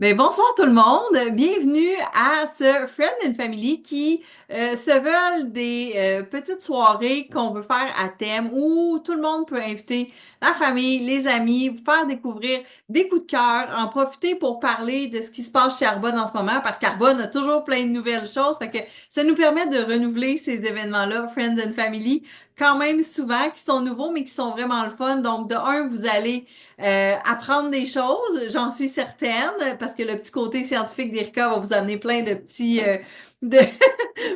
Mais bonsoir tout le monde, bienvenue à ce Friend and Family qui se veulent des petites soirées qu'on veut faire à thème où tout le monde peut inviter la famille, les amis, vous faire découvrir des coups de cœur, en profiter pour parler de ce qui se passe chez Arbonne en ce moment parce qu'Arbonne a toujours plein de nouvelles choses, fait que ça nous permet de renouveler ces événements-là, Friends and Family, quand même souvent qui sont nouveaux mais qui sont vraiment le fun. Donc de un, vous allez apprendre des choses, j'en suis certaine, parce que le petit côté scientifique d'Erika va vous amener plein de petits, de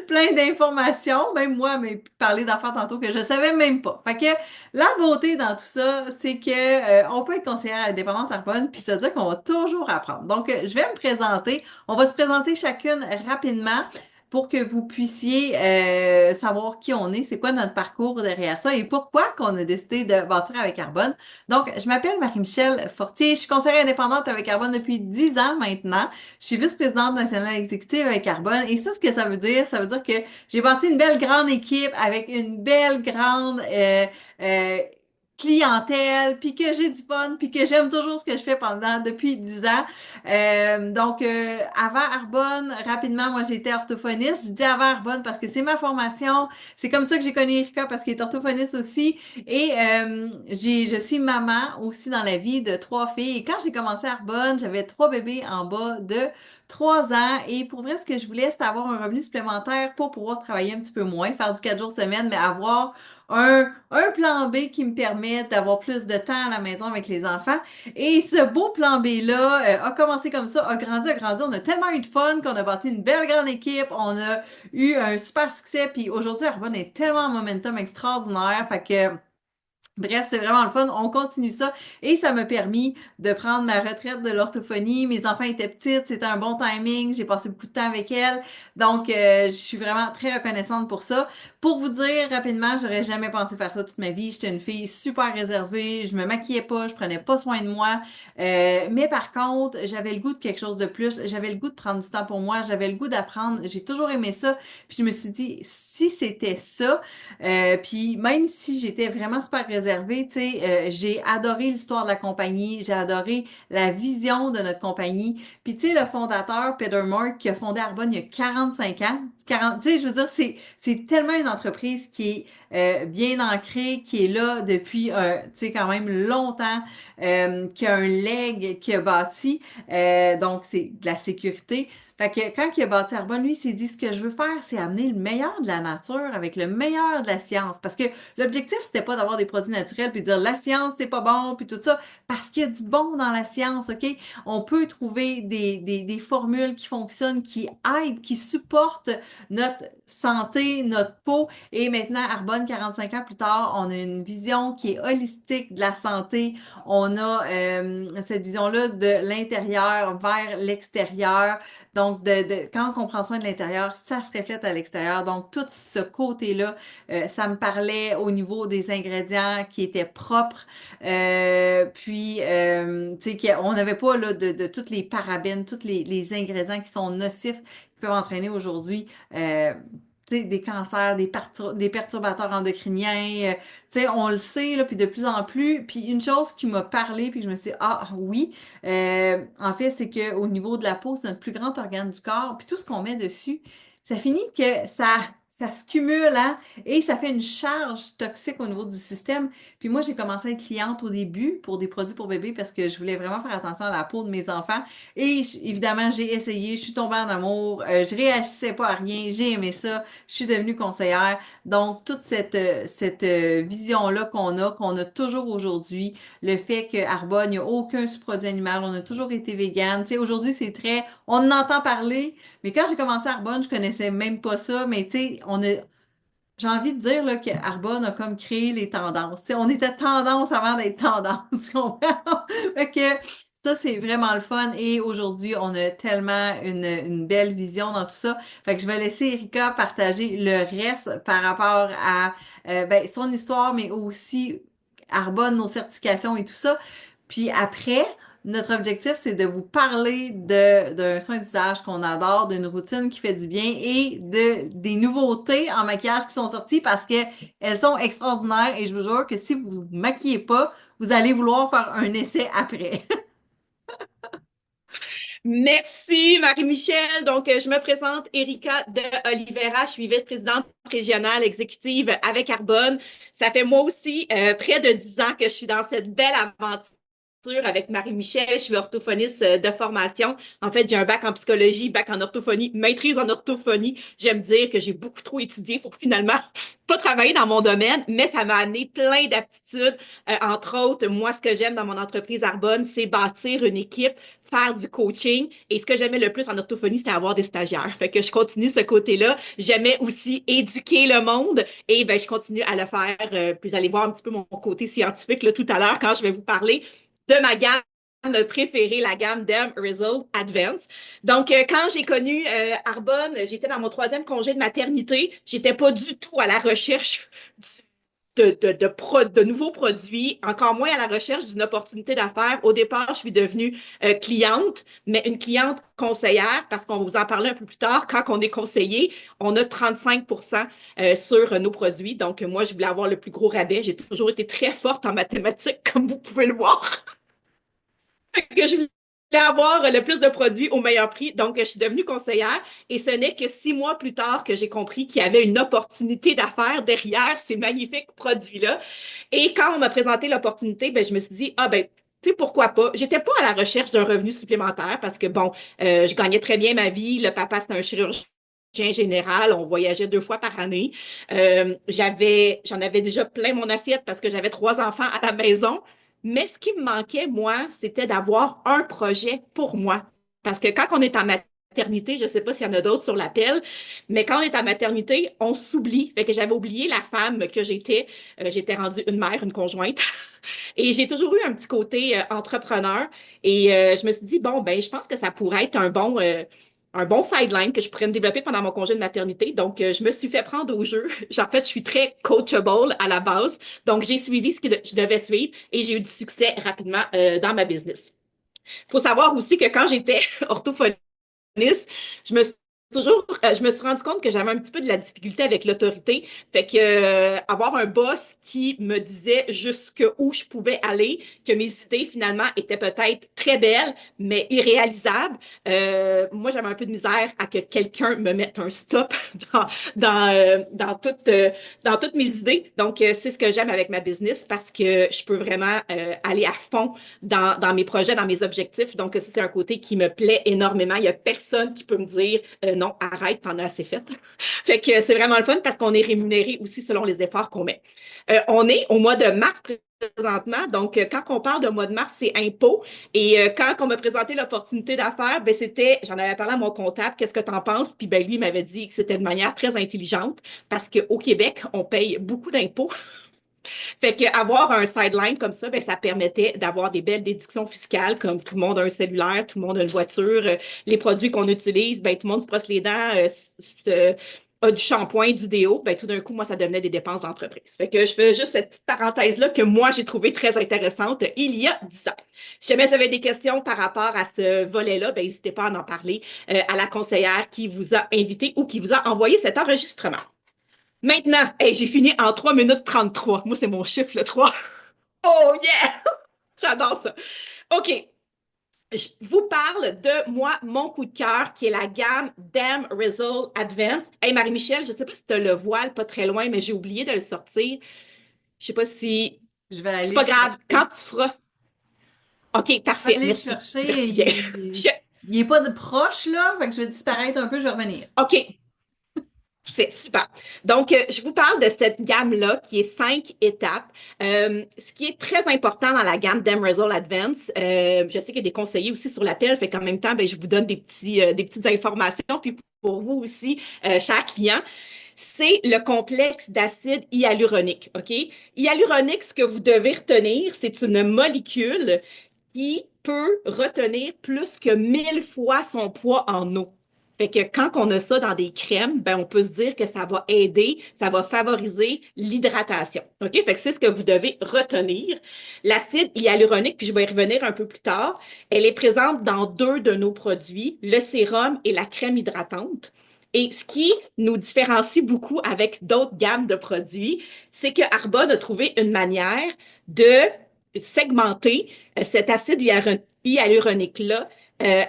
plein d'informations. Même moi, mais parler d'affaires tantôt que je savais même pas. Fait que la beauté dans tout ça, c'est que on peut être conseillère indépendante Arbonne, puis ça veut dire qu'on va toujours apprendre. Donc, je vais me présenter. On va se présenter chacune rapidement pour que vous puissiez savoir qui on est, c'est quoi notre parcours derrière ça et pourquoi qu'on a décidé de bâtir avec Arbonne. Donc, je m'appelle Marie-Michel Fortier, je suis conseillère indépendante avec Arbonne depuis 10 ans maintenant. Je suis vice-présidente nationale exécutive avec Arbonne et ça, ce que ça veut dire que j'ai bâti une belle grande équipe avec une belle grande euh, clientèle, puis que j'ai du fun, puis que j'aime toujours ce que je fais depuis 10 ans. Avant Arbonne, rapidement, moi j'étais orthophoniste. Je dis avant Arbonne parce que c'est ma formation. C'est comme ça que j'ai connu Erika parce qu'elle est orthophoniste aussi. Et je suis maman aussi dans la vie de trois filles. Et quand j'ai commencé à Arbonne, j'avais trois bébés en bas de 3 ans. Et pour vrai, ce que je voulais, c'était avoir un revenu supplémentaire pour pouvoir travailler un petit peu moins, faire du 4 jours semaine, mais avoir un plan B qui me permet d'avoir plus de temps à la maison avec les enfants. Et ce beau plan B-là a commencé comme ça, a grandi, a grandi. On a tellement eu de fun qu'on a bâti une belle grande équipe. On a eu un super succès. Puis aujourd'hui, Arbonne est tellement en momentum extraordinaire. Fait que bref, c'est vraiment le fun. On continue ça. Et ça m'a permis de prendre ma retraite de l'orthophonie. Mes enfants étaient petites, c'était un bon timing. J'ai passé beaucoup de temps avec elles. Donc, je suis vraiment très reconnaissante pour ça. Pour vous dire rapidement, j'aurais jamais pensé faire ça toute ma vie. J'étais une fille super réservée. Je me maquillais pas, je prenais pas soin de moi. Mais par contre, j'avais le goût de quelque chose de plus. J'avais le goût de prendre du temps pour moi. J'avais le goût d'apprendre. J'ai toujours aimé ça. Puis je me suis dit, si c'était ça, puis même si j'étais vraiment super réservée, tu sais, j'ai adoré l'histoire de la compagnie, j'ai adoré la vision de notre compagnie. Puis tu sais, le fondateur, Peter Moore, qui a fondé Arbonne il y a 45 ans, 40, tu sais, je veux dire, c'est tellement une entreprise qui est bien ancrée, qui est là depuis, tu sais, quand même longtemps, qui a un leg, qui a bâti, donc c'est de la sécurité. Fait que quand il a bâti Arbonne, lui, il s'est dit, ce que je veux faire, c'est amener le meilleur de la nature avec le meilleur de la science. Parce que l'objectif, c'était pas d'avoir des produits naturels puis de dire la science, c'est pas bon, puis tout ça. Parce qu'il y a du bon dans la science, OK? On peut trouver des formules qui fonctionnent, qui aident, qui supportent notre santé, notre peau. Et maintenant, Arbonne, 45 ans plus tard, on a une vision qui est holistique de la santé. On a cette vision-là de l'intérieur vers l'extérieur. Donc, quand on prend soin de l'intérieur, ça se reflète à l'extérieur. Donc, tout ce côté-là, ça me parlait au niveau des ingrédients qui étaient propres. Tu sais, on n'avait pas là, de toutes les parabènes, tous les ingrédients qui sont nocifs, qui peuvent entraîner aujourd'hui tu sais, des cancers, des perturbateurs endocriniens. Tu sais, on le sait, là, puis de plus en plus. Puis une chose qui m'a parlé, puis je me suis dit, ah oui, en fait, c'est qu'au niveau de la peau, c'est notre plus grand organe du corps. Puis tout ce qu'on met dessus, ça finit que ça se cumule, hein, et ça fait une charge toxique au niveau du système. Puis moi, j'ai commencé à être cliente au début pour des produits pour bébés parce que je voulais vraiment faire attention à la peau de mes enfants. Et évidemment, j'ai essayé, je suis tombée en amour, je réagissais pas à rien, j'ai aimé ça, je suis devenue conseillère. Donc, toute cette vision-là qu'on a toujours aujourd'hui, le fait que Arbonne, il n'y a aucun sous-produit animal, on a toujours été vegan. Tu sais, aujourd'hui, c'est très, on en entend parler, mais quand j'ai commencé Arbonne, je connaissais même pas ça, mais tu sais, j'ai envie de dire là, que Arbonne a comme créé les tendances. Tu sais, on était tendance avant d'être tendance, tu comprends? Fait que ça, c'est vraiment le fun. Et aujourd'hui, on a tellement une belle vision dans tout ça. Fait que je vais laisser Erika partager le reste par rapport à ben, son histoire, mais aussi Arbonne, nos certifications et tout ça. Puis après, notre objectif, c'est de vous parler d'un soin de visage qu'on adore, d'une routine qui fait du bien et des nouveautés en maquillage qui sont sorties parce que elles sont extraordinaires et je vous jure que si vous vous maquillez pas, vous allez vouloir faire un essai après. Merci, Marie-Michel. Donc, je me présente, Erika de Oliveira. Je suis vice-présidente régionale exécutive avec Arbonne. Ça fait moi aussi près de 10 ans que je suis dans cette belle aventure avec Marie-Michel. Je suis orthophoniste de formation. En fait, j'ai un bac en psychologie, bac en orthophonie, maîtrise en orthophonie. J'aime dire que j'ai beaucoup trop étudié pour finalement pas travailler dans mon domaine, mais ça m'a amené plein d'aptitudes. Entre autres, moi, ce que j'aime dans mon entreprise Arbonne, c'est bâtir une équipe, faire du coaching. Et ce que j'aimais le plus en orthophonie, c'était avoir des stagiaires. Fait que je continue ce côté-là. J'aimais aussi éduquer le monde et ben, je continue à le faire. Puis vous allez voir un petit peu mon côté scientifique là, tout à l'heure quand je vais vous parler de ma gamme préférée, la gamme DEM Result Advance. Donc, quand j'ai connu Arbonne, j'étais dans mon troisième congé de maternité. J'étais pas du tout à la recherche de nouveaux produits, encore moins à la recherche d'une opportunité d'affaires. Au départ, je suis devenue cliente, mais une cliente conseillère, parce qu'on vous en parlait un peu plus tard, quand on est conseiller, on a 35 sur nos produits. Donc, moi, je voulais avoir le plus gros rabais. J'ai toujours été très forte en mathématiques, comme vous pouvez le voir. Que je voulais avoir le plus de produits au meilleur prix. Donc, je suis devenue conseillère et ce n'est que 6 mois plus tard que j'ai compris qu'il y avait une opportunité d'affaires derrière ces magnifiques produits-là. Et quand on m'a présenté l'opportunité, ben, je me suis dit, ah ben, tu sais, pourquoi pas? J'étais pas à la recherche d'un revenu supplémentaire parce que, bon, je gagnais très bien ma vie. Le papa, c'était un chirurgien général, on voyageait 2 fois par année. J'en avais déjà plein mon assiette parce que j'avais 3 enfants à la maison. Mais ce qui me manquait, moi, c'était d'avoir un projet pour moi. Parce que quand on est en maternité, je ne sais pas s'il y en a d'autres sur l'appel, mais quand on est en maternité, on s'oublie. Fait que j'avais oublié la femme que j'étais. J'étais rendue une mère, une conjointe. Et j'ai toujours eu un petit côté entrepreneur. Et je me suis dit, bon, ben, je pense que ça pourrait être un bon sideline que je pourrais me développer pendant mon congé de maternité. Donc, je me suis fait prendre au jeu. En fait, je suis très coachable à la base. Donc, j'ai suivi ce que je devais suivre et j'ai eu du succès rapidement dans ma business. Il faut savoir aussi que quand j'étais orthophoniste, je me suis je me suis rendu compte que j'avais un petit peu de la difficulté avec l'autorité. Fait que avoir un boss qui me disait jusqu'où je pouvais aller, que mes idées finalement étaient peut-être très belles, mais irréalisables. Moi, j'avais un peu de misère à que quelqu'un me mette un stop dans, dans toutes mes idées. Donc, c'est ce que j'aime avec ma business parce que je peux vraiment aller à fond dans mes projets, dans mes objectifs. Donc, ça, c'est un côté qui me plaît énormément. Il n'y a personne qui peut me dire non, arrête, t'en as assez fait. Fait que c'est vraiment le fun parce qu'on est rémunéré aussi selon les efforts qu'on met. On est au mois de mars présentement. Donc, quand on parle de mois de mars, c'est impôt. Et quand on m'a présenté l'opportunité d'affaires, ben, j'en avais parlé à mon comptable, qu'est-ce que tu en penses? Puis ben, lui, il m'avait dit que c'était de manière très intelligente parce qu'au Québec, on paye beaucoup d'impôts. Fait qu'avoir un sideline comme ça, ben, ça permettait d'avoir des belles déductions fiscales, comme tout le monde a un cellulaire, tout le monde a une voiture, les produits qu'on utilise, ben, tout le monde se brosse les dents, a du shampoing, du déo, ben, tout d'un coup, moi, ça devenait des dépenses d'entreprise. Fait que je fais juste cette petite parenthèse-là que moi, j'ai trouvée très intéressante il y a 10 ans. Si jamais vous avez des questions par rapport à ce volet-là, ben, n'hésitez pas à en parler à la conseillère qui vous a invité ou qui vous a envoyé cet enregistrement. Maintenant, hey, j'ai fini en 3 minutes 33. Moi, c'est mon chiffre, le 3. Oh yeah! J'adore ça. OK. Je vous parle de moi, mon coup de cœur, qui est la gamme Damn Result Advance. Hey, Marie-Michel, je ne sais pas si tu as le voile pas très loin, mais j'ai oublié de le sortir. Je ne sais pas si. Je vais C'est aller pas le grave. Quand chercher. tu feras. OK, Je vais parfait. aller le Merci. chercher. Merci bien. Il est pas de proche, là. Fait que je vais disparaître un peu, je vais revenir. OK. Fait, super. Donc, je vous parle de cette gamme-là qui est 5 étapes. Ce qui est très important dans la gamme Demresol Advance, je sais qu'il y a des conseillers aussi sur l'appel, fait qu'en même temps, ben, je vous donne des petites informations. Puis pour vous aussi, chers clients, c'est le complexe d'acide hyaluronique. OK? Hyaluronique, ce que vous devez retenir, c'est une molécule qui peut retenir plus que 1000 fois son poids en eau. Fait que quand on a ça dans des crèmes, ben on peut se dire que ça va aider, ça va favoriser l'hydratation. OK? Fait que c'est ce que vous devez retenir. L'acide hyaluronique, puis je vais y revenir un peu plus tard, elle est présente dans 2 de nos produits, le sérum et la crème hydratante. Et ce qui nous différencie beaucoup avec d'autres gammes de produits, c'est que Arbonne a trouvé une manière de segmenter cet acide hyaluronique-là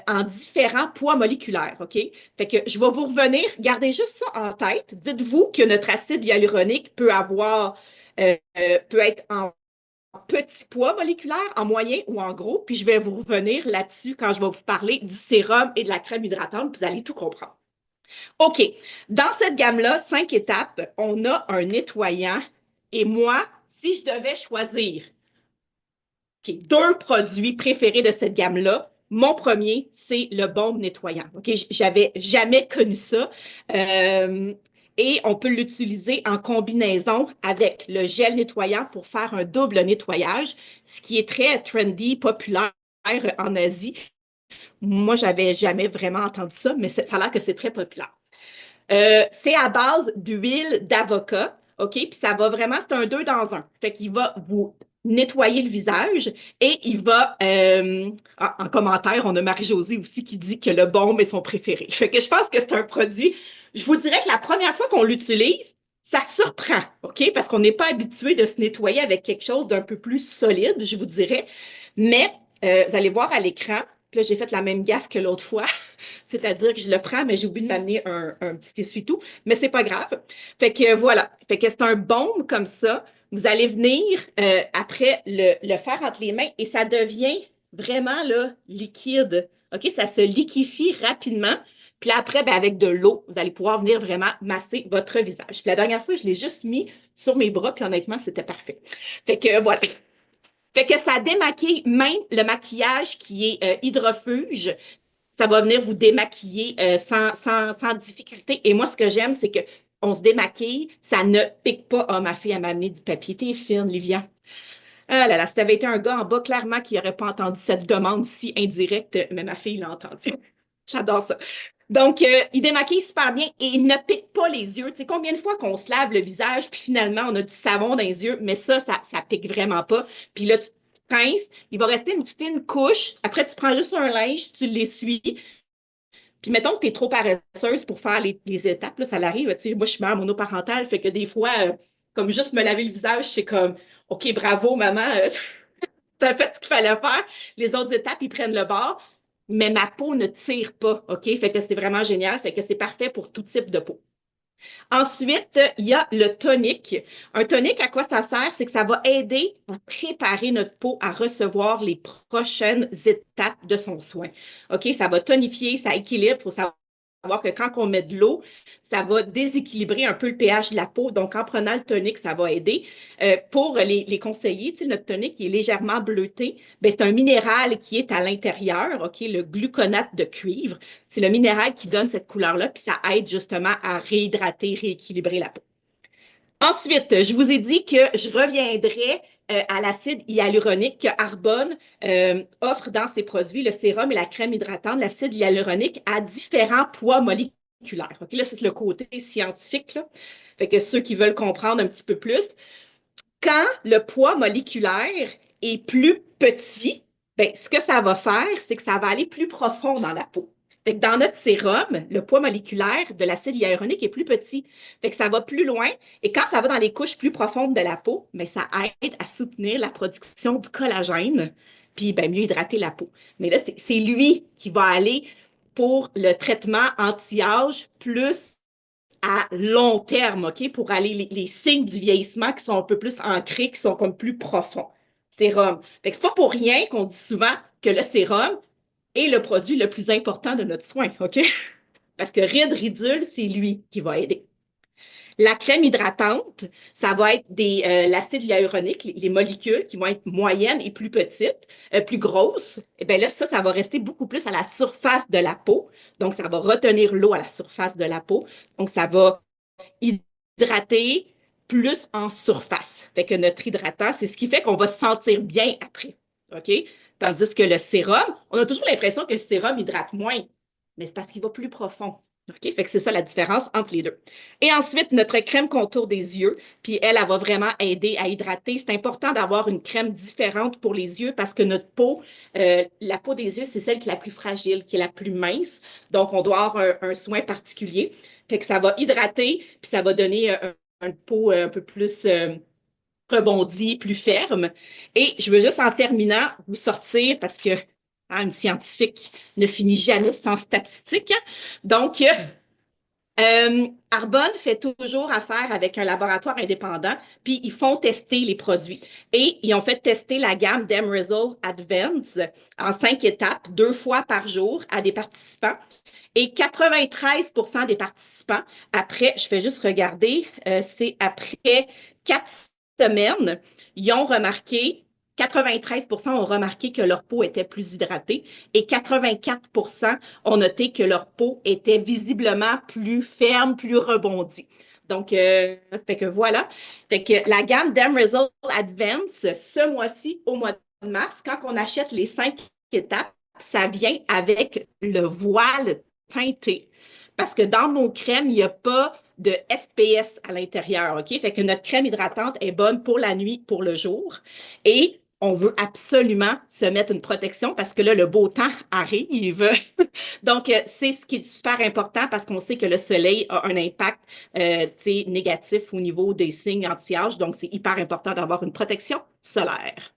en différents poids moléculaires, OK? Fait que je vais vous revenir, gardez juste ça en tête. Dites-vous que notre acide hyaluronique peut être en petit poids moléculaire, en moyen ou en gros, puis je vais vous revenir là-dessus quand je vais vous parler du sérum et de la crème hydratante, puis vous allez tout comprendre. OK. Dans cette gamme-là, 5 étapes, on a un nettoyant. Et moi, si je devais choisir 2 produits préférés de cette gamme-là, mon premier, c'est le baume nettoyant. OK? J'avais jamais connu ça. Et on peut l'utiliser en combinaison avec le gel nettoyant pour faire un double nettoyage, ce qui est très trendy, populaire en Asie. Moi, j'avais jamais vraiment entendu ça, mais ça a l'air que c'est très populaire. C'est à base d'huile d'avocat, OK? Puis ça va vraiment, c'est un 2 dans un. Fait qu'il va vous nettoyer le visage et il va, en commentaire, on a Marie-Josée aussi qui dit que le baume est son préféré. Fait que je pense que c'est un produit, je vous dirais que la première fois qu'on l'utilise, ça surprend, OK? Parce qu'on n'est pas habitué de se nettoyer avec quelque chose d'un peu plus solide, je vous dirais. Mais vous allez voir à l'écran, puis là, j'ai fait la même gaffe que l'autre fois. C'est-à-dire que je le prends, mais j'ai oublié de m'amener un petit essuie-tout. Mais c'est pas grave. Fait que voilà. Fait que c'est un baume comme ça. Vous allez venir après le faire entre les mains et ça devient vraiment là, liquide. OK? Ça se liquéfie rapidement. Puis là, après, ben, avec de l'eau, vous allez pouvoir venir vraiment masser votre visage. Puis la dernière fois, je l'ai juste mis sur mes bras, puis honnêtement, c'était parfait. Fait que voilà. Fait que ça démaquille même le maquillage qui est hydrofuge. Ça va venir vous démaquiller sans difficulté. Et moi, ce que j'aime, c'est qu'on se démaquille, ça ne pique pas. Ah, ma fille, elle m'a amené du papier. T'es fine, Livia. Ah là là, si ça avait été un gars en bas, clairement, qui n'aurait pas entendu cette demande si indirecte, mais ma fille l'a entendu. J'adore ça. Donc, il démaquille super bien et il ne pique pas les yeux. Tu sais, combien de fois qu'on se lave le visage, puis finalement, on a du savon dans les yeux, mais ça pique vraiment pas. Puis là, tu pinces, il va rester une fine couche. Après, tu prends juste un linge, tu l'essuies. Puis mettons que tu es trop paresseuse pour faire les étapes, là, ça l'arrive. Tu sais, moi, je suis mère monoparentale, fait que des fois, comme juste me laver le visage, c'est comme, OK, bravo, maman, t'as fait ce qu'il fallait faire. Les autres étapes, ils prennent le bord, mais ma peau ne tire pas, OK? Fait que c'est vraiment génial, fait que c'est parfait pour tout type de peau. Ensuite, il y a le tonique. Un tonique, à quoi ça sert? C'est que ça va aider à préparer notre peau à recevoir les prochaines étapes de son soin. OK? Ça va tonifier, ça équilibre. Il faut savoir que quand on met de l'eau, ça va déséquilibrer un peu le pH de la peau. Donc, en prenant le tonique, ça va aider. Pour les conseillers, notre tonique qui est légèrement bleuté, ben, c'est un minéral qui est à l'intérieur, OK? Le gluconate de cuivre. C'est le minéral qui donne cette couleur-là, puis ça aide justement à réhydrater, rééquilibrer la peau. Ensuite, je vous ai dit que je reviendrai à l'acide hyaluronique que Arbonne offre dans ses produits, le sérum et la crème hydratante, l'acide hyaluronique à différents poids moléculaires. OK, là, c'est le côté scientifique, là. Fait que ceux qui veulent comprendre un petit peu plus, quand le poids moléculaire est plus petit, ben, ce que ça va faire, c'est que ça va aller plus profond dans la peau. Fait que dans notre sérum, le poids moléculaire de l'acide hyaluronique est plus petit. Fait que ça va plus loin. Et quand ça va dans les couches plus profondes de la peau, ben, ça aide à soutenir la production du collagène, puis ben, mieux hydrater la peau. Mais là, c'est lui qui va aller pour le traitement anti-âge plus à long terme, OK, pour aller les signes du vieillissement qui sont un peu plus ancrés, qui sont comme plus profonds. Sérum. Fait que c'est pas pour rien qu'on dit souvent que le sérum est le produit le plus important de notre soin, OK? Parce que Ride Ridule, c'est lui qui va aider. La crème hydratante, ça va être l'acide hyaluronique, les molécules qui vont être moyennes et plus petites, plus grosses. Et bien là, ça va rester beaucoup plus à la surface de la peau. Donc, ça va retenir l'eau à la surface de la peau. Donc, ça va hydrater plus en surface. Fait que notre hydratant, c'est ce qui fait qu'on va se sentir bien après. OK? Tandis que le sérum, on a toujours l'impression que le sérum hydrate moins, mais c'est parce qu'il va plus profond. OK? Fait que c'est ça la différence entre les deux. Et ensuite, notre crème contour des yeux, puis elle va vraiment aider à hydrater. C'est important d'avoir une crème différente pour les yeux parce que notre peau, la peau des yeux, c'est celle qui est la plus fragile, qui est la plus mince. Donc, on doit avoir un soin particulier. Fait que ça va hydrater, puis ça va donner une peau un peu plus rebondie, plus ferme. Et je veux juste en terminant vous sortir parce que une scientifique ne finit jamais sans statistiques. Donc, Arbonne fait toujours affaire avec un laboratoire indépendant, puis ils font tester les produits. Et ils ont fait tester la gamme d'Emresol Advance en 5 étapes, 2 fois par jour à des participants. Et 93 des participants, après, je vais juste regarder, c'est après 4 semaines, ils ont remarqué 93 ont remarqué que leur peau était plus hydratée et 84 ont noté que leur peau était visiblement plus ferme, plus rebondie. Donc, fait que voilà. Fait que la gamme d'Emresol Advance, ce mois-ci, au mois de mars, quand on achète les 5 étapes, ça vient avec le voile teinté. Parce que dans nos crèmes, il n'y a pas de FPS à l'intérieur, OK? Fait que notre crème hydratante est bonne pour la nuit, pour le jour. Et on veut absolument se mettre une protection parce que là, le beau temps arrive. Donc, c'est ce qui est super important parce qu'on sait que le soleil a un impact négatif au niveau des signes anti-âge. Donc, c'est hyper important d'avoir une protection solaire.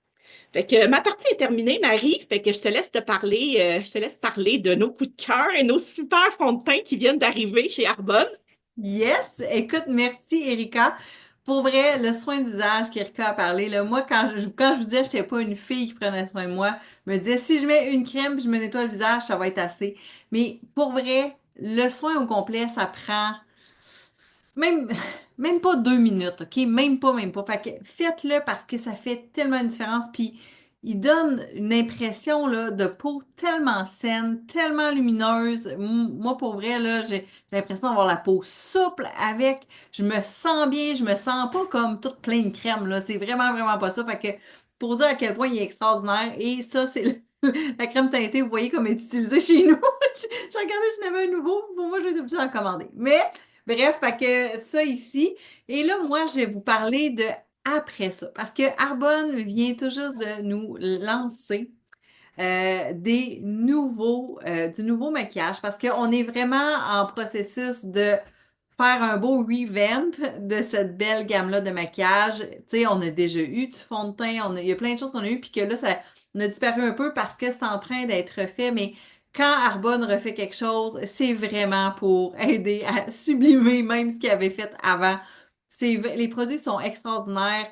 Fait que ma partie est terminée, Marie. Fait que je te laisse parler de nos coups de cœur et nos super fonds de teint qui viennent d'arriver chez Arbonne. Yes! Écoute, merci Erika. Pour vrai, le soin d'usage qu'Erika a parlé, là, moi, quand je vous disais que j'étais pas une fille qui prenait soin de moi, je me disais, si je mets une crème puis je me nettoie le visage, ça va être assez. Mais pour vrai, le soin au complet, ça prend même, même pas 2 minutes, OK? Même pas, même pas. Fait que faites-le parce que ça fait tellement une différence. Puis, il donne une impression là, de peau tellement saine, tellement lumineuse. Moi, pour vrai, là, j'ai l'impression d'avoir la peau souple avec. Je me sens bien, je me sens pas comme toute pleine de crème, là. C'est vraiment, vraiment pas ça. Fait que, pour dire à quel point il est extraordinaire. Et ça, c'est la crème teintée, vous voyez comme elle est utilisée chez nous. J'ai regardé, je n'avais un nouveau. Pour moi, je vais être obligée d'en commander. Mais, bref, fait que ça ici. Et là, moi, je vais vous parler de après ça. Parce que Arbonne vient tout juste de nous lancer du nouveau maquillage parce qu'on est vraiment en processus de faire un beau revamp de cette belle gamme-là de maquillage. Tu sais, on a déjà eu du fond de teint, il y a plein de choses qu'on a eu, puis que là, ça on a disparu un peu parce que c'est en train d'être refait, mais quand Arbonne refait quelque chose, c'est vraiment pour aider à sublimer même ce qu'il avait fait avant. Les produits sont extraordinaires.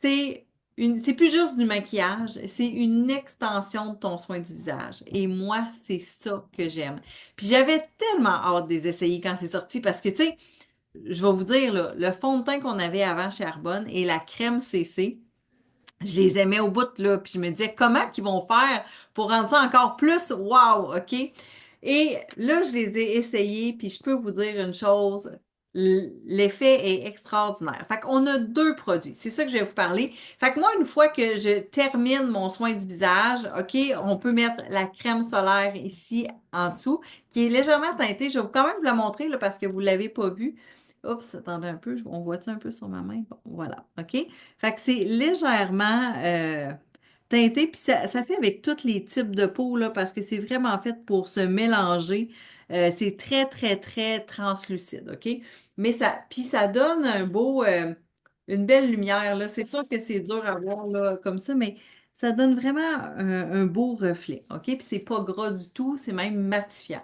C'est c'est plus juste du maquillage, c'est une extension de ton soin du visage. Et moi, c'est ça que j'aime. Puis j'avais tellement hâte de les essayer quand c'est sorti parce que, tu sais, je vais vous dire, là, le fond de teint qu'on avait avant chez Arbonne et la crème CC, je les aimais au bout, là. Puis je me disais, comment qu'ils vont faire pour rendre ça encore plus wow, OK? Et là, je les ai essayés, puis je peux vous dire une chose, l'effet est extraordinaire. Fait qu'on a 2 produits. C'est ça que je vais vous parler. Fait que moi, une fois que je termine mon soin du visage, OK, on peut mettre la crème solaire ici en dessous, qui est légèrement teintée. Je vais quand même vous la montrer, là, parce que vous ne l'avez pas vue. Oups, attendez un peu, on voit ça un peu sur ma main? Bon, voilà, OK? Fait que c'est légèrement teinté, puis ça fait avec tous les types de peau, là, parce que c'est vraiment fait pour se mélanger. C'est très, très, très translucide, OK? Mais puis ça donne une belle lumière, là. C'est sûr que c'est dur à voir, là, comme ça, mais ça donne vraiment un beau reflet, OK? Puis c'est pas gras du tout, c'est même matifiant.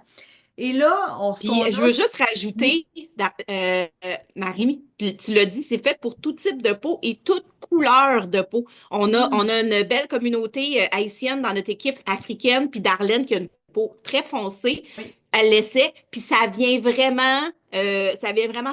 Et là, ce qu'on Puis je a, veux juste oui. rajouter, Marie, puis tu l'as dit, c'est fait pour tout type de peau et toute couleur de peau. On Mhm. a une belle communauté haïtienne dans notre équipe africaine, puis Darlene qui a une peau très foncée. Oui. Elle l'essaie, puis ça vient vraiment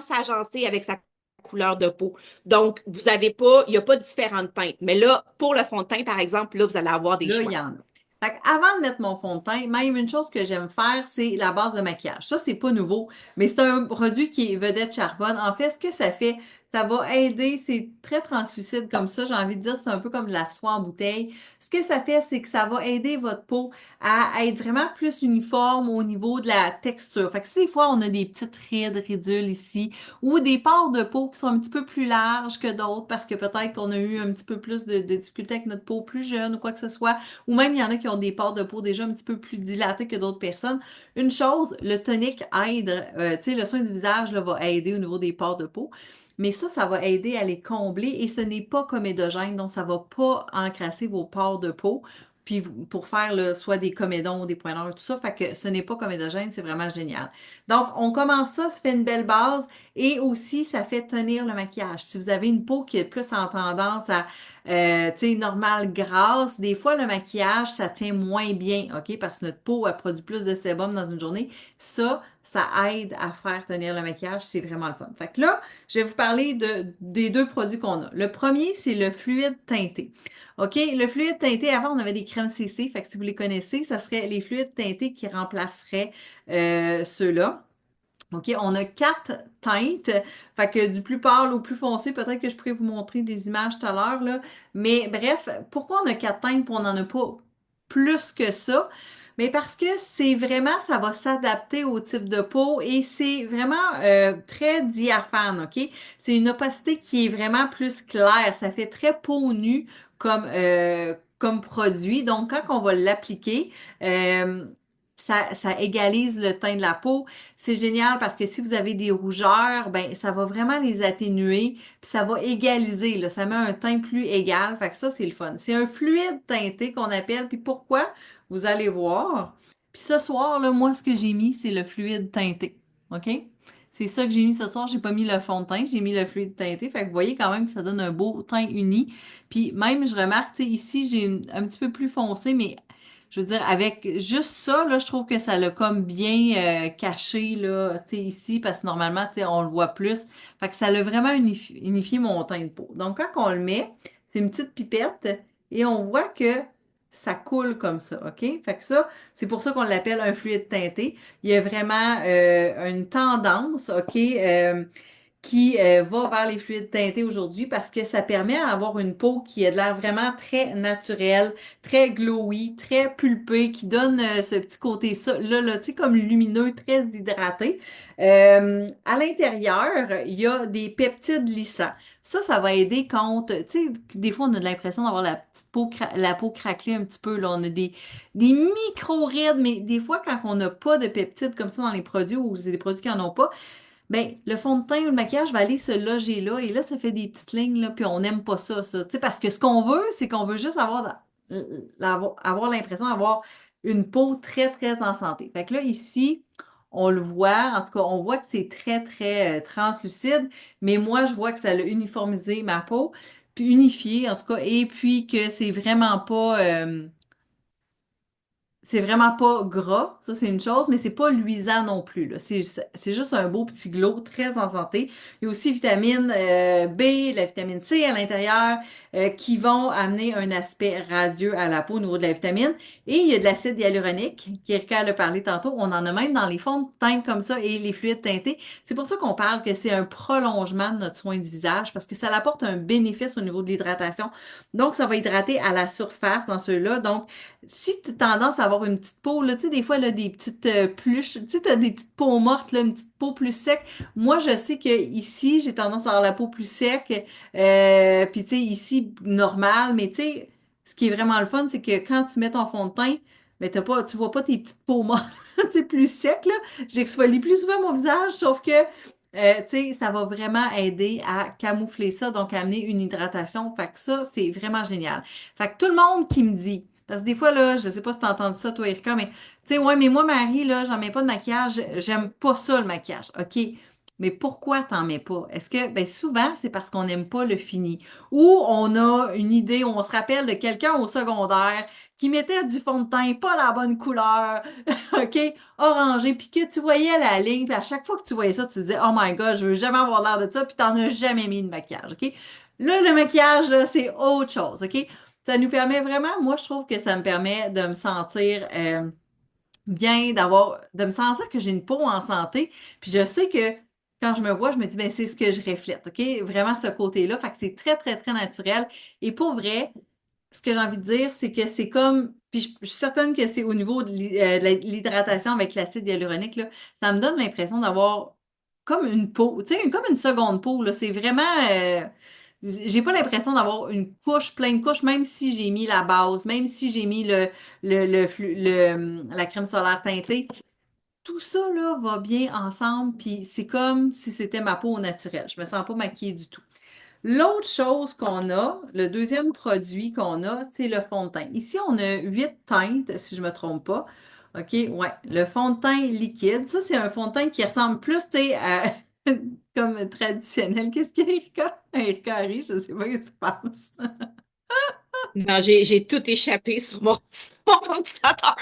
s'agencer avec sa couleur de peau. Donc, vous avez pas, il n'y a pas différentes teintes. Mais là, pour le fond de teint, par exemple, là, vous allez avoir des Là, il choix. y en a. Fait que avant de mettre mon fond de teint, même une chose que j'aime faire, c'est la base de maquillage. Ça, c'est pas nouveau, mais c'est un produit qui est vedette charbonne. En fait, ce que ça fait, ça va aider, c'est très translucide comme ça. J'ai envie de dire, c'est un peu comme de la soie en bouteille. Ce que ça fait, c'est que ça va aider votre peau à être vraiment plus uniforme au niveau de la texture. Fait que si des fois, on a des petites rides, ridules ici, ou des pores de peau qui sont un petit peu plus larges que d'autres parce que peut-être qu'on a eu un petit peu plus de difficultés avec notre peau plus jeune ou quoi que ce soit, ou même il y en a qui ont des pores de peau déjà un petit peu plus dilatés que d'autres personnes. Une chose, le tonique aide, tu sais, le soin du visage là, va aider au niveau des pores de peau. mais ça va aider à les combler et ce n'est pas comédogène, donc ça va pas encrasser vos pores de peau. Puis pour faire soit des comédons ou des points noirs, tout ça, fait que ce n'est pas comédogène, c'est vraiment génial. Donc, on commence ça fait une belle base et aussi ça fait tenir le maquillage. Si vous avez une peau qui est plus en tendance à, tu sais, normale grasse, des fois le maquillage, ça tient moins bien, OK? Parce que notre peau, elle produit plus de sébum dans une journée. Ça aide à faire tenir le maquillage, c'est vraiment le fun. Fait que là, je vais vous parler des deux produits qu'on a. Le premier, c'est le fluide teinté. OK? Le fluide teinté, avant, on avait des crèmes CC. Fait que si vous les connaissez, ça serait les fluides teintés qui remplaceraient ceux-là. OK, on a 4 teintes. Fait que du plus pâle au plus foncé, peut-être que je pourrais vous montrer des images tout à l'heure, là. Mais bref, pourquoi on a 4 teintes et on n'en a pas plus que ça? Mais parce que c'est vraiment, ça va s'adapter au type de peau et c'est vraiment très diaphane, OK? C'est une opacité qui est vraiment plus claire. Ça fait très peau nue comme produit. Donc, quand on va l'appliquer, euh, ça égalise le teint de la peau. C'est génial parce que si vous avez des rougeurs, ben ça va vraiment les atténuer, puis ça va égaliser, là, ça met un teint plus égal. Fait que ça, c'est le fun. C'est un fluide teinté qu'on appelle. Puis pourquoi? Vous allez voir. Puis ce soir, là, moi, ce que j'ai mis, c'est le fluide teinté. OK? C'est ça que j'ai mis ce soir. J'ai pas mis le fond de teint, j'ai mis le fluide teinté. Fait que vous voyez quand même que ça donne un beau teint uni. Puis même, je remarque, tu sais, ici, j'ai un petit peu plus foncé, mais je veux dire, avec juste ça, là, je trouve que ça l'a comme bien caché, là, tu sais, ici, parce que normalement, tu sais, on le voit plus. Fait que ça l'a vraiment unifié mon teint de peau. Donc, quand on le met, c'est une petite pipette et on voit que ça coule comme ça, OK? Fait que ça, c'est pour ça qu'on l'appelle un fluide teinté. Il y a vraiment une tendance, OK? Qui va vers les fluides teintés aujourd'hui parce que ça permet d'avoir une peau qui a de l'air vraiment très naturelle, très glowy, très pulpée, qui donne ce petit côté ça, là, tu sais, comme lumineux, très hydraté. À l'intérieur, il y a des peptides lissants. Ça va aider contre, tu sais, des fois, on a de l'impression d'avoir la petite peau, la peau craquelée un petit peu, là. On a des micro-rides, mais des fois, quand on n'a pas de peptides comme ça dans les produits ou c'est des produits qui n'en ont pas, ben, le fond de teint ou le maquillage va aller se loger là, et là, ça fait des petites lignes, là, puis on n'aime pas ça. Tu sais, parce que ce qu'on veut, c'est qu'on veut juste avoir l'impression d'avoir une peau très, très en santé. Fait que là, ici, on le voit, en tout cas, on voit que c'est très, très translucide, mais moi, je vois que ça a uniformisé ma peau, puis unifié, en tout cas, et puis que c'est vraiment pas gras, ça c'est une chose, mais c'est pas luisant non plus, là. C'est juste un beau petit glow très en santé. Il y a aussi vitamine B, la vitamine C à l'intérieur qui vont amener un aspect radieux à la peau au niveau de la vitamine. Et il y a de l'acide hyaluronique, qu'Erika a parlé tantôt. On en a même dans les fonds de teint comme ça et les fluides teintés. C'est pour ça qu'on parle que c'est un prolongement de notre soin du visage parce que ça apporte un bénéfice au niveau de l'hydratation. Donc, ça va hydrater à la surface dans ceux-là. Donc, si tu as tendance à avoir une petite peau, là, tu sais, des fois, là, des petites pluches, tu sais, tu as des petites peaux mortes, là, une petite peau plus sec. Moi, je sais que ici, j'ai tendance à avoir la peau plus sec, puis tu sais, ici, normal, mais tu sais, ce qui est vraiment le fun, c'est que quand tu mets ton fond de teint, ben, tu vois pas tes petites peaux mortes, tu sais, plus sec, là. J'exfolie plus souvent mon visage, sauf que, tu sais, ça va vraiment aider à camoufler ça, donc à amener une hydratation. Fait que ça, c'est vraiment génial. Fait que tout le monde qui me dit, parce que des fois, là, je sais pas si t'as entendu ça, toi, Erika, mais tu sais, ouais, mais moi, Marie, là, j'en mets pas de maquillage, j'aime pas ça, le maquillage. OK. Mais pourquoi t'en mets pas? Est-ce que, ben souvent, c'est parce qu'on n'aime pas le fini. Ou on a une idée, on se rappelle de quelqu'un au secondaire qui mettait du fond de teint, pas la bonne couleur, OK, orangé, puis que tu voyais la ligne, puis à chaque fois que tu voyais ça, tu te disais, oh my God, je veux jamais avoir l'air de ça, puis t'en as jamais mis de maquillage, OK? Là, le maquillage, là, c'est autre chose, OK? Ça nous permet vraiment, moi, je trouve que ça me permet de me sentir bien, de me sentir que j'ai une peau en santé. Puis je sais que quand je me vois, je me dis, ben, c'est ce que je reflète, OK? Vraiment ce côté-là. Fait que c'est très, très, très naturel. Et pour vrai, ce que j'ai envie de dire, c'est que c'est comme, puis je suis certaine que c'est au niveau de l'hydratation avec l'acide hyaluronique, là, ça me donne l'impression d'avoir comme une peau, tu sais, comme une seconde peau, là. C'est vraiment, j'ai pas l'impression d'avoir une couche, plein de couches, même si j'ai mis la base, même si j'ai mis la crème solaire teintée. tout ça, là, va bien ensemble, puis c'est comme si c'était ma peau au naturel. Je me sens pas maquillée du tout. L'autre chose qu'on a, le deuxième produit qu'on a, c'est le fond de teint. Ici, on a 8 teintes, si je me trompe pas. OK, ouais, le fond de teint liquide. Ça, c'est un fond de teint qui ressemble plus, tu sais, à comme traditionnel. Qu'est-ce qu'il y a, Erika? Erika arrive, je sais pas ce qui se passe. Non, j'ai tout échappé sur mon, sur mon ordinateur.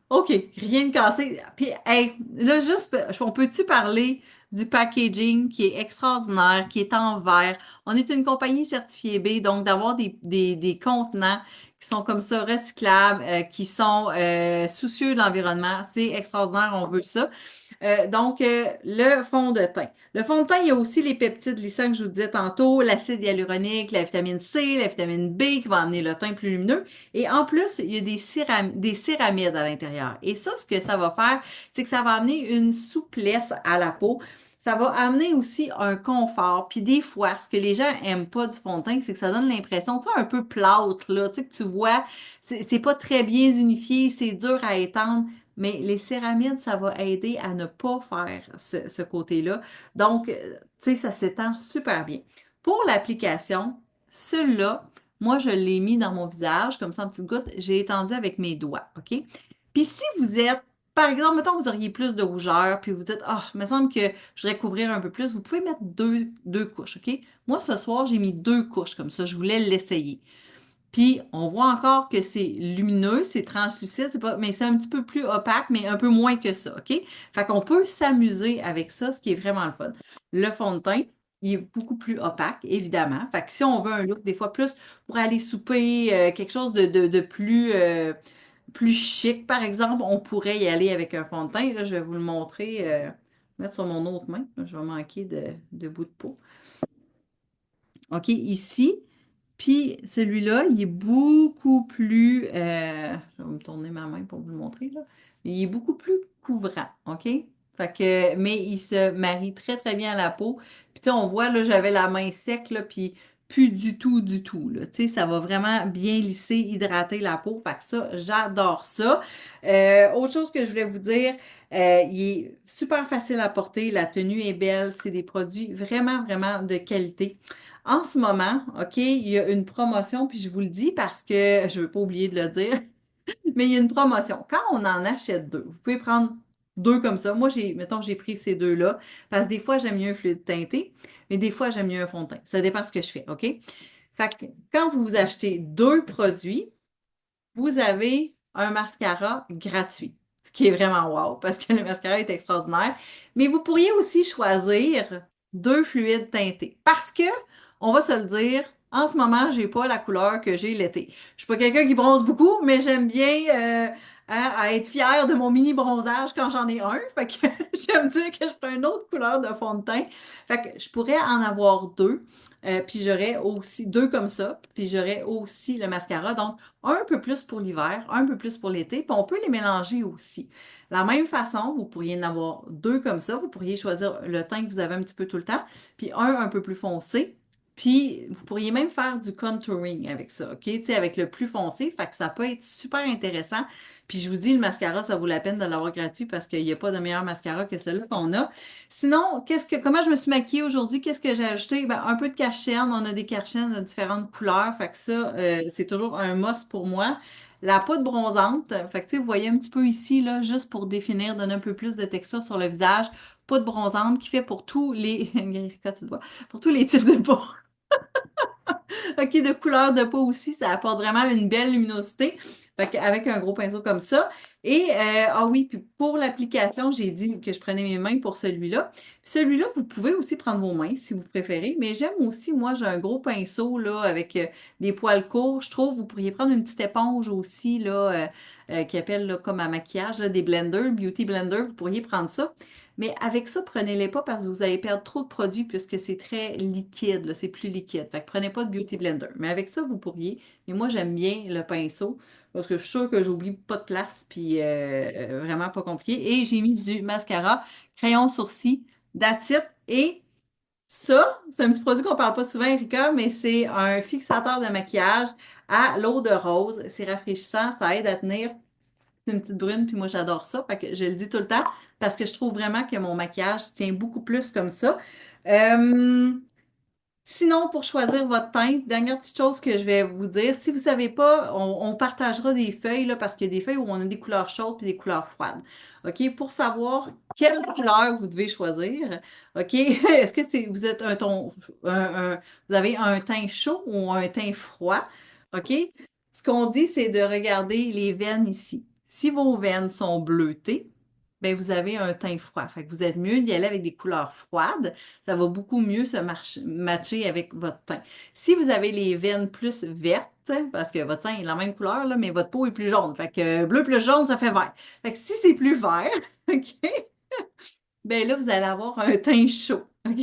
OK, rien de cassé. Puis, hey, là, juste, on peut-tu parler du packaging qui est extraordinaire, qui est en verre? On est une compagnie certifiée B, donc d'avoir des contenants qui sont comme ça, recyclables, qui sont soucieux de l'environnement, c'est extraordinaire, on veut ça. Le fond de teint. Le fond de teint, il y a aussi les peptides lissants que je vous disais tantôt, l'acide hyaluronique, la vitamine C, la vitamine B qui va amener le teint plus lumineux. Et en plus, il y a des céramides à l'intérieur. Et ça, ce que ça va faire, c'est que ça va amener une souplesse à la peau. Ça va amener aussi un confort. Puis des fois, ce que les gens aiment pas du fond de teint, c'est que ça donne l'impression, tu sais, un peu plâtre, là, tu sais, que tu vois, c'est pas très bien unifié, c'est dur à étendre. Mais les céramides, ça va aider à ne pas faire ce côté-là. Donc, tu sais, ça s'étend super bien. Pour l'application, celui-là, moi, je l'ai mis dans mon visage, comme ça, en petite goutte, j'ai étendu avec mes doigts, OK? Puis si vous êtes, par exemple, mettons que vous auriez plus de rougeur, puis vous dites, ah, il me semble que je voudrais couvrir un peu plus, vous pouvez mettre deux couches, OK? Moi, ce soir, j'ai mis 2 couches comme ça, je voulais l'essayer. Puis, on voit encore que c'est lumineux, c'est translucide, c'est pas, mais c'est un petit peu plus opaque, mais un peu moins que ça, OK? Fait qu'on peut s'amuser avec ça, ce qui est vraiment le fun. Le fond de teint, il est beaucoup plus opaque, évidemment. Fait que si on veut un look, des fois plus pour aller souper, quelque chose de plus chic, par exemple, on pourrait y aller avec un fond de teint. Là, je vais vous le montrer, mettre sur mon autre main. Là, je vais manquer de bout de peau. OK, ici. Puis celui-là, il est beaucoup plus, je vais me tourner ma main pour vous le montrer, là. Il est beaucoup plus couvrant, OK? Fait que, mais il se marie très, très bien à la peau. Puis tu sais, on voit, là, j'avais la main sec, là, puis plus du tout, là. Tu sais, ça va vraiment bien lisser, hydrater la peau. Fait que ça, j'adore ça. Autre chose que je voulais vous dire, il est super facile à porter, la tenue est belle, c'est des produits vraiment, vraiment de qualité. En ce moment, OK, il y a une promotion, puis je vous le dis parce que je ne veux pas oublier de le dire, mais il y a une promotion. Quand on en achète deux, vous pouvez prendre deux comme ça. Moi, mettons, j'ai pris ces deux-là, parce que des fois, j'aime mieux un fluide teinté, mais des fois, j'aime mieux un fond de teint. Ça dépend ce que je fais, OK? Fait que quand vous achetez deux produits, vous avez un mascara gratuit, ce qui est vraiment wow, parce que le mascara est extraordinaire. Mais vous pourriez aussi choisir deux fluides teintés, parce que, on va se le dire, en ce moment, j'ai pas la couleur que j'ai l'été. Je suis pas quelqu'un qui bronze beaucoup, mais j'aime bien à être fière de mon mini bronzage quand j'en ai un. Fait que j'aime dire que je prends une autre couleur de fond de teint. Fait que je pourrais en avoir deux. Puis j'aurais aussi deux comme ça, puis j'aurais aussi le mascara. Donc, un peu plus pour l'hiver, un peu plus pour l'été, puis on peut les mélanger aussi. De la même façon, vous pourriez en avoir deux comme ça. Vous pourriez choisir le teint que vous avez un petit peu tout le temps, puis un peu plus foncé. Puis, vous pourriez même faire du contouring avec ça, OK? Tu sais, avec le plus foncé, fait que ça peut être super intéressant. Puis, je vous dis, le mascara, ça vaut la peine de l'avoir gratuit parce qu'il n'y a pas de meilleur mascara que celui qu'on a. Sinon, comment je me suis maquillée aujourd'hui? Qu'est-ce que j'ai ajouté? Ben, un peu de cache-chaîne. On a des cache-chaînes de différentes couleurs. Fait que ça, c'est toujours un must pour moi. La poudre bronzante. Fait que, tu sais, vous voyez un petit peu ici, là, juste pour définir, donner un peu plus de texture sur le visage. Poudre bronzante qui fait pour tous les, Quand tu le vois, pour tous les types de peau. OK, de couleur de peau aussi, ça apporte vraiment une belle luminosité. Fait qu'avec un gros pinceau comme ça. Et, ah oui, puis pour l'application, j'ai dit que je prenais mes mains pour celui-là. Puis celui-là, vous pouvez aussi prendre vos mains si vous préférez. Mais j'aime aussi, moi, j'ai un gros pinceau là avec des poils courts. Je trouve, vous pourriez prendre une petite éponge aussi là, qui appelle là, comme à maquillage, là, des blenders, beauty blender. Vous pourriez prendre ça. Mais avec ça, prenez-les pas parce que vous allez perdre trop de produits puisque c'est très liquide, là, c'est plus liquide. Fait que prenez pas de Beauty Blender. Mais avec ça, vous pourriez. Mais moi, j'aime bien le pinceau parce que je suis sûre que j'oublie pas de place puis vraiment pas compliqué. Et j'ai mis du mascara, crayon sourcil, that's it. Et ça, c'est un petit produit qu'on parle pas souvent, Erika, mais c'est un fixateur de maquillage à l'eau de rose. C'est rafraîchissant, ça aide à tenir C'est une petite brune, puis moi, j'adore ça. Fait que je le dis tout le temps parce que je trouve vraiment que mon maquillage tient beaucoup plus comme ça. Euh, Sinon, pour choisir votre teinte, dernière petite chose que je vais vous dire, si vous ne savez pas, on partagera des feuilles là, parce qu'il y a des feuilles où on a des couleurs chaudes et des couleurs froides. OK? Pour savoir quelle couleur vous devez choisir. OK? Est-ce que vous êtes un ton vous avez un teint chaud ou un teint froid? OK? Ce qu'on dit, c'est de regarder les veines ici. Si vos veines sont bleutées, ben vous avez un teint froid. Fait que vous êtes mieux d'y aller avec des couleurs froides. Ça va beaucoup mieux se matcher avec votre teint. Si vous avez les veines plus vertes, parce que votre teint est la même couleur, là, mais votre peau est plus jaune. Fait que bleu plus jaune, ça fait vert. Fait que si c'est plus vert, OK, ben là, vous allez avoir un teint chaud. OK?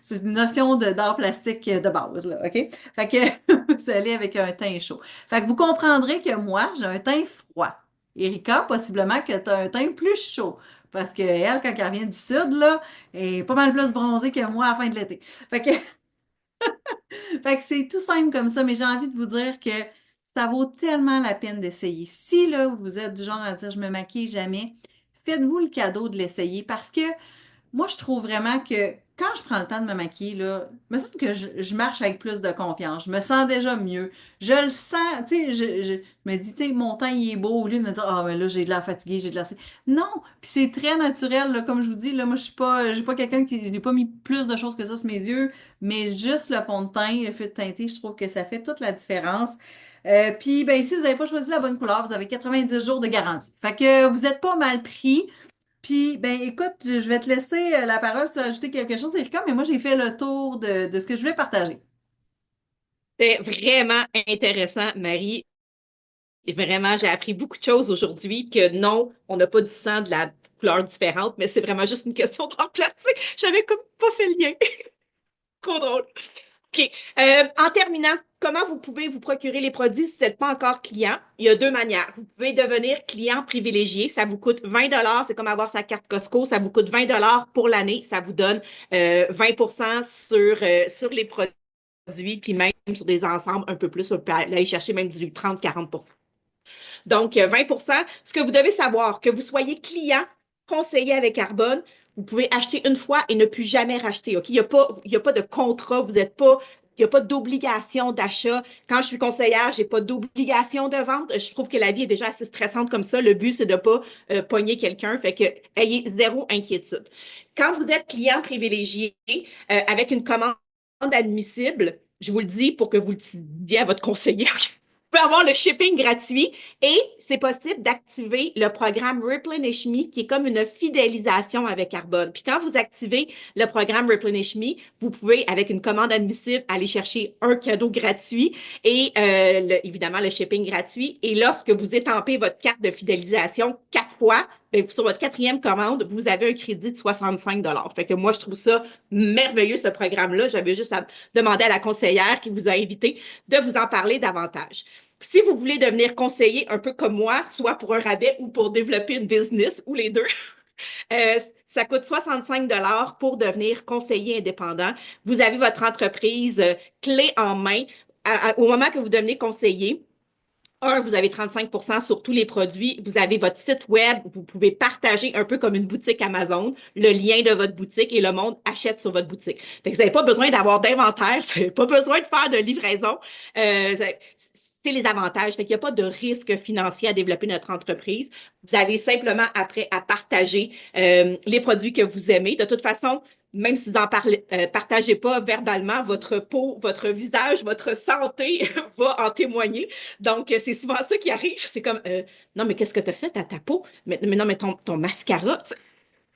C'est une notion d'art plastique de base, là, OK? Fait que vous allez avec un teint chaud. Fait que vous comprendrez que moi, j'ai un teint froid. Erika, possiblement que tu as un teint plus chaud. Parce qu'elle, quand elle revient du sud, là, elle est pas mal plus bronzée que moi à la fin de l'été. Fait que fait que c'est tout simple comme ça, mais j'ai envie de vous dire que ça vaut tellement la peine d'essayer. Si là, vous êtes du genre à dire je me maquille jamais, faites-vous le cadeau de l'essayer parce que moi, je trouve vraiment que quand je prends le temps de me maquiller, là, il me semble que je marche avec plus de confiance. Je me sens déjà mieux. Je le sens, tu sais, je me dis, tu sais, mon teint, il est beau, au lieu de me dire, ah, ben là, j'ai de l'air fatiguée, j'ai de l'air... Non! Puis c'est très naturel, là, comme je vous dis, là, moi, j'ai pas quelqu'un qui, j'ai pas mis plus de choses que ça sur mes yeux, mais juste le fond de teint, le feu de teinté, je trouve que ça fait toute la différence. Puis, ben, si vous n'avez pas choisi la bonne couleur, vous avez 90 jours de garantie. Fait que vous n'êtes pas mal pris. Puis, ben, écoute, je vais te laisser la parole si tu veux ajouter quelque chose, Erika, mais moi, j'ai fait le tour de ce que je voulais partager. C'est vraiment intéressant, Marie. Et vraiment, j'ai appris beaucoup de choses aujourd'hui, que non, on n'a pas du sang de la couleur différente, mais c'est vraiment juste une question de remplacer. J'avais comme pas fait le lien. Trop drôle. OK. En terminant, comment vous pouvez vous procurer les produits si vous n'êtes pas encore client? Il y a deux manières. Vous pouvez devenir client privilégié. Ça vous coûte 20 dollars. C'est comme avoir sa carte Costco. Ça vous coûte 20 dollars pour l'année. Ça vous donne 20 sur les produits, puis même sur des ensembles un peu plus. On peut aller chercher même du 30-40. Donc, 20 ce que vous devez savoir, que vous soyez client, conseiller avec Carbone, vous pouvez acheter une fois et ne plus jamais racheter. OK? Il y a pas de contrat, vous êtes pas, il n'y a pas d'obligation d'achat. Quand je suis conseillère, je n'ai pas d'obligation de vente. Je trouve que la vie est déjà assez stressante comme ça. Le but, c'est de ne pas pogner quelqu'un. Fait que ayez zéro inquiétude. Quand vous êtes client privilégié avec une commande admissible, je vous le dis pour que vous le disiez à votre conseiller, pouvez avoir le shipping gratuit et c'est possible d'activer le programme Replenish Me qui est comme une fidélisation avec Carbone. Puis quand vous activez le programme Replenish Me, vous pouvez, avec une commande admissible, aller chercher un cadeau gratuit et évidemment le shipping gratuit. Et lorsque vous étampez votre carte de fidélisation 4 fois, bien, sur votre quatrième commande, vous avez un crédit de 65 dollars. Fait que moi, je trouve ça merveilleux, ce programme-là. J'avais juste à demander à la conseillère qui vous a invité de vous en parler davantage. Si vous voulez devenir conseiller un peu comme moi, soit pour un rabais ou pour développer une business, ou les deux, ça coûte 65 dollars pour devenir conseiller indépendant. Vous avez votre entreprise clé en main. Au moment que vous devenez conseiller, vous avez 35 sur tous les produits. Vous avez votre site web. Vous pouvez partager un peu comme une boutique Amazon, le lien de votre boutique et le monde achète sur votre boutique. Fait que vous n'avez pas besoin d'avoir d'inventaire. Vous n'avez pas besoin de faire de livraison. C'est les avantages. Fait qu'il n'y a pas de risque financier à développer notre entreprise. Vous avez simplement après à partager les produits que vous aimez. De toute façon, même si vous n'en partagez pas verbalement, votre peau, votre visage, votre santé va en témoigner. Donc, c'est souvent ça qui arrive. C'est comme, non, mais qu'est-ce que tu as fait à ta peau? Mais non, mais ton mascara,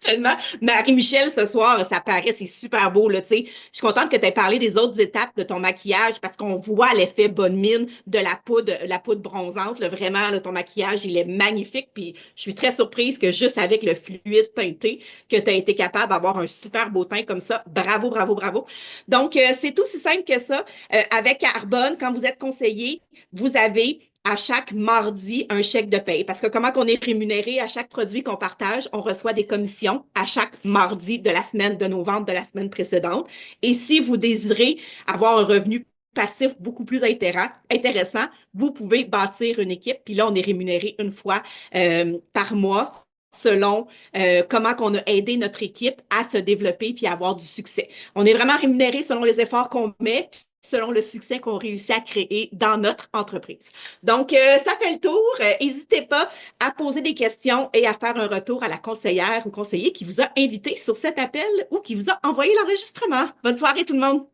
tellement. Marie-Michel, ce soir, ça paraît, c'est super beau, là, tu sais. Je suis contente que tu aies parlé des autres étapes de ton maquillage parce qu'on voit l'effet bonne mine de la poudre bronzante. Là, vraiment, là, ton maquillage, il est magnifique. Puis, je suis très surprise que juste avec le fluide teinté, que tu as été capable d'avoir un super beau teint comme ça. Bravo, bravo, bravo. Donc, c'est aussi simple que ça. Avec Carbone, quand vous êtes conseiller, vous avez à chaque mardi un chèque de paye. Parce que comment qu'on est rémunéré à chaque produit qu'on partage, on reçoit des commissions à chaque mardi de la semaine de nos ventes de la semaine précédente. Et si vous désirez avoir un revenu passif beaucoup plus intéressant. Vous pouvez bâtir une équipe, puis là, on est rémunéré une fois par mois selon comment on a aidé notre équipe à se développer puis à avoir du succès. On est vraiment rémunéré selon les efforts qu'on met, selon le succès qu'on réussit à créer dans notre entreprise. Donc, ça fait le tour. N'hésitez pas à poser des questions et à faire un retour à la conseillère ou conseiller qui vous a invité sur cet appel ou qui vous a envoyé l'enregistrement. Bonne soirée tout le monde.